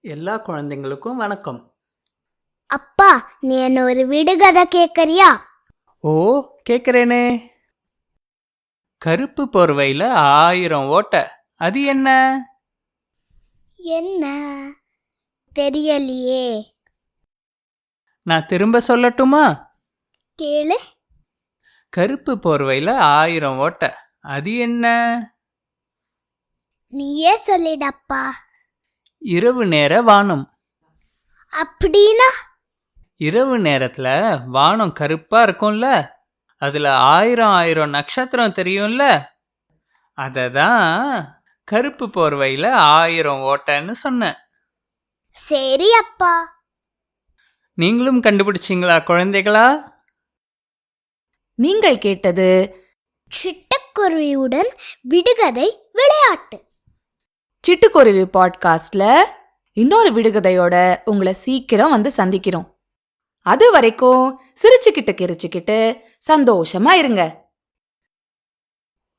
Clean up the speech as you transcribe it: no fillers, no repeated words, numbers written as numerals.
எல்லா குழந்தைங்களுக்கும் வணக்கம். அப்பா, நீ என்ன ஒரு விடுகதை கேட்கறியா? ஓ, கேக்குறேனே. கருப்பு போர்வையில 1000 ஓட்டை, அது என்ன? என்ன தெரியலையே. நான் திரும்ப சொல்லட்டுமா? கேளு. கருப்பு போர்வையில 1000 ஓட்டை, அது என்ன? நீயே சொல்லிடப்பா. இரவு நேர வானம். அப்படின்னா? இரவு நேரத்துல வானம் கருப்பா இருக்கும்ல, அதுல 1000 நட்சத்திரம் தெரியும்ல, அததான் கருப்பு போர்வையில 1000 ஓட்டைன்னு சொன்னேன். சரி அப்பா. நீங்களும் கண்டுபிடிச்சிங்களா குழந்தைகளா? நீங்கள் கேட்டது சிட்டுக்குருவியுடன் விடுகதை விளையாட்டு. சிட்டுக்குருவி பாட்காஸ்ட்ல இன்னொரு விடுகதையோட உங்களை சீக்கிரம் வந்து சந்திக்கிறோம். அது வரைக்கும் சிரிச்சுக்கிட்டு கிரிச்சுக்கிட்டு சந்தோஷமா இருங்க.